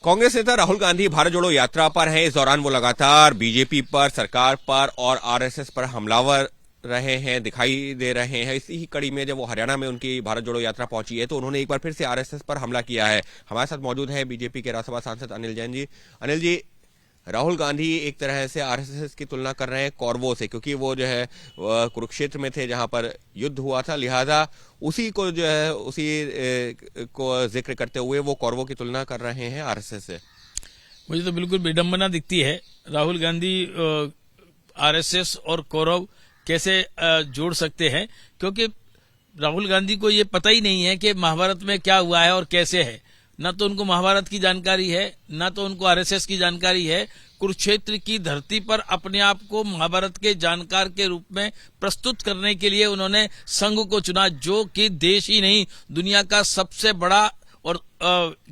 कांग्रेस नेता राहुल गांधी भारत जोड़ो यात्रा पर हैं। इस दौरान वो लगातार बीजेपी पर, सरकार पर और आरएसएस पर हमलावर रहे हैं, दिखाई दे रहे हैं। इसी ही कड़ी में जब वो हरियाणा में उनकी भारत जोड़ो यात्रा पहुंची है तो उन्होंने एक बार फिर से आरएसएस पर हमला किया है। हमारे साथ मौजूद है बीजेपी के राज्यसभा सांसद अनिल जैन जी। अनिल जी, राहुल गांधी एक तरह से आरएसएस की तुलना कर रहे हैं कौरवों से, क्योंकि वो जो है कुरुक्षेत्र में थे जहां पर युद्ध हुआ था, लिहाजा उसी को जो है को जिक्र करते हुए वो कौरवों की तुलना कर रहे हैं आरएसएस से। मुझे तो बिल्कुल विडंबना दिखती है। राहुल गांधी आरएसएस और कौरव कैसे जोड़ सकते हैं, क्योंकि राहुल गांधी को ये पता ही नहीं है कि महाभारत में क्या हुआ है और कैसे है। ना तो उनको महाभारत की जानकारी है, ना तो उनको आरएसएस की जानकारी है। कुरुक्षेत्र की धरती पर अपने आप को महाभारत के जानकार के रूप में प्रस्तुत करने के लिए उन्होंने संघ को चुना, जो कि देश ही नहीं दुनिया का सबसे बड़ा और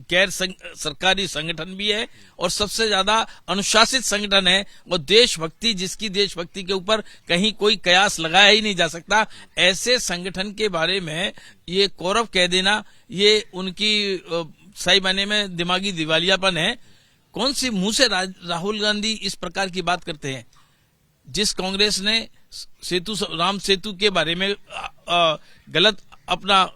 गैर सरकारी संगठन भी है और सबसे ज्यादा अनुशासित संगठन है। और देशभक्ति, जिसकी देशभक्ति के ऊपर कहीं कोई कयास लगाया ही नहीं जा सकता, ऐसे संगठन के बारे में ये कौरव कह देना, ये उनकी सही मायने में दिमागी दिवालियापन है। कौन सी मुंह से राहुल गांधी इस प्रकार की बात करते हैं? जिस कांग्रेस ने राम सेतु के बारे में गलत अपना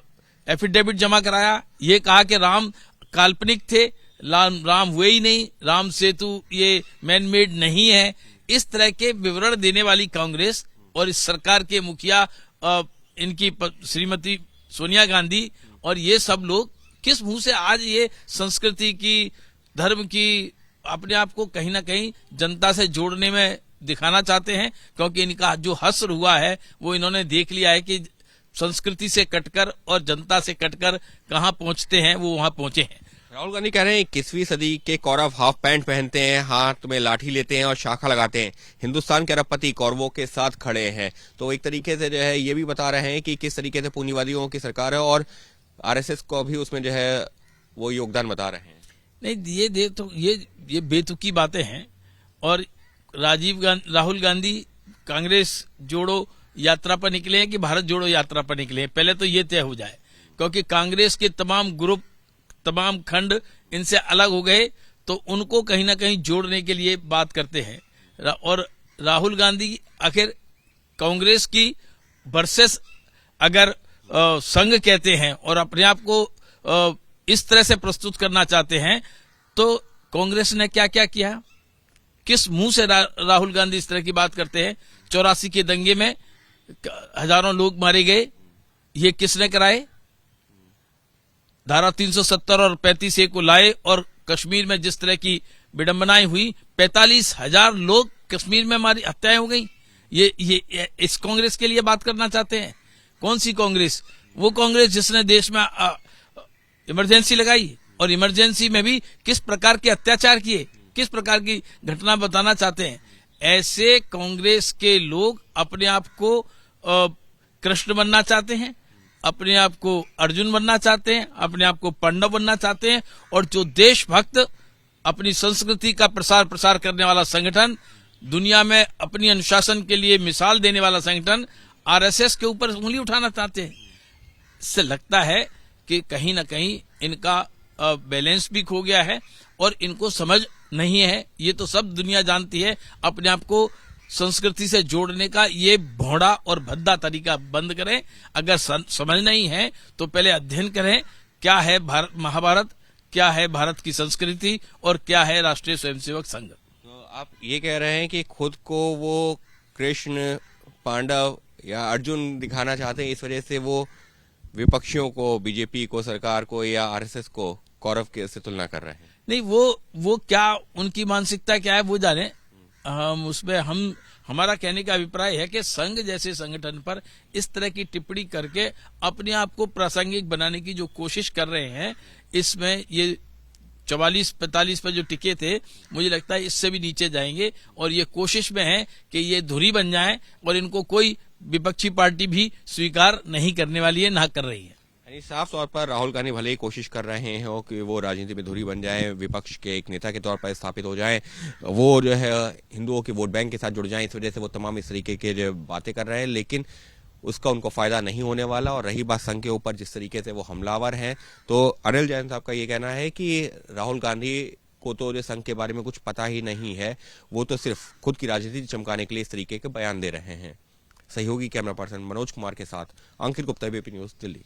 एफिडेविट जमा कराया, ये कहा कि राम काल्पनिक थे, राम हुए ही नहीं, राम सेतु ये मैन मेड नहीं है, इस तरह के विवरण देने वाली कांग्रेस और इस सरकार के मुखिया इनकी श्रीमती सोनिया गांधी और ये सब लोग किस मुंह से आज ये संस्कृति की, धर्म की, अपने आप को कहीं ना कहीं जनता से जोड़ने में दिखाना चाहते हैं? क्योंकि इनका जो हश्र हुआ है वो इन्होंने देख लिया है कि संस्कृति से कटकर और जनता से कटकर कहां पहुंचते हैं, वो वहां पहुंचे हैं। राहुल गांधी कह रहे हैं 21वीं सदी के कौरव हाफ पैंट पहनते हैं, हाथ में लाठी लेते हैं और शाखा लगाते हैं, हिंदुस्तान के अरबपति कौरवों के साथ खड़े हैं। तो एक तरीके से जो है ये भी बता रहे हैं कि किस तरीके से पूंजीवादियों की सरकार है और आरएसएस को भी उसमें जो है वो योगदान बता रहे हैं। नहीं, ये बेतुकी बातें हैं। और राहुल गांधी कांग्रेस जोड़ो यात्रा पर निकले हैं कि भारत जोड़ो यात्रा पर निकले हैं, पहले तो ये तय हो जाए। क्योंकि कांग्रेस के तमाम ग्रुप, तमाम खंड इनसे अलग हो गए, तो उनको कहीं ना कहीं जोड़ने के लिए बात करते हैं। और राहुल गांधी आखिर कांग्रेस की वर्सेस अगर संघ कहते हैं और अपने आप को इस तरह से प्रस्तुत करना चाहते हैं, तो कांग्रेस ने क्या क्या किया? किस मुंह से राहुल गांधी इस तरह की बात करते हैं? 84 के दंगे में हजारों लोग मारे गए, ये किसने कराए? धारा 370 और 35A को लाए और कश्मीर में जिस तरह की विडंबनाएं हुई, 45,000 लोग कश्मीर में हत्याएं हो गई। ये इस कांग्रेस के लिए बात करना चाहते हैं? कौन सी कांग्रेस? वो कांग्रेस जिसने देश में इमरजेंसी लगाई और इमरजेंसी में भी किस प्रकार के अत्याचार किए, किस प्रकार की घटना बताना चाहते हैं। ऐसे कांग्रेस के लोग अपने आप को कृष्ण बनना चाहते हैं, अपने आप को अर्जुन बनना चाहते हैं, अपने आप को पांडव बनना चाहते हैं। और जो देशभक्त, अपनी संस्कृति का प्रसार करने वाला संगठन, दुनिया में अपनी अनुशासन के लिए मिसाल देने वाला संगठन आरएसएस के ऊपर उंगली उठाना चाहते हैं। इससे लगता है कि कहीं ना कहीं इनका बैलेंस भी खो गया है और इनको समझ नहीं है। ये तो सब दुनिया जानती है। अपने आप को संस्कृति से जोड़ने का ये भोंडा और भद्दा तरीका बंद करें। अगर समझ नहीं है तो पहले अध्ययन करें, क्या है महाभारत, क्या है भारत की संस्कृति और क्या है राष्ट्रीय स्वयंसेवक संघ। तो आप ये कह रहे हैं कि खुद को वो कृष्ण, पांडव या अर्जुन दिखाना चाहते हैं, इस वजह से वो विपक्षियों को, बीजेपी को, सरकार को या आरएसएस को कौरव के से तुलना कर रहे हैं? नहीं, वो क्या, उनकी मानसिकता क्या है वो जाने। उसमें हमारा कहने का अभिप्राय है कि संघ जैसे संगठन पर इस तरह की टिप्पणी करके अपने आप को प्रासंगिक बनाने की जो कोशिश कर रहे हैं, इसमें ये 44-45 पर जो टिके थे, मुझे लगता है इससे भी नीचे जाएंगे। और ये कोशिश में है कि ये धुरी बन जाए और इनको कोई विपक्षी पार्टी भी स्वीकार नहीं करने वाली है, ना कर रही है। साफ तौर पर राहुल गांधी भले ही कोशिश कर रहे हैं कि वो राजनीति में धुरी बन जाए, विपक्ष के एक नेता के तौर पर स्थापित हो जाए, वो जो है हिंदुओं के वोट बैंक के साथ जुड़ जाए, इस वजह से वो तमाम इस तरीके के जो बातें कर रहे हैं, लेकिन उसका उनको फायदा नहीं होने वाला। और रही बात संघ के ऊपर जिस तरीके से वो हमलावर हैं, तो अनिल जैन साहब का ये कहना है कि राहुल गांधी को तो जो संघ के बारे में कुछ पता ही नहीं है, वो तो सिर्फ खुद की राजनीति चमकाने के लिए इस तरीके के बयान दे रहे हैं। सहयोगी कैमरा पर्सन मनोज कुमार के साथ अंकित गुप्ता, एबीपी न्यूज, दिल्ली।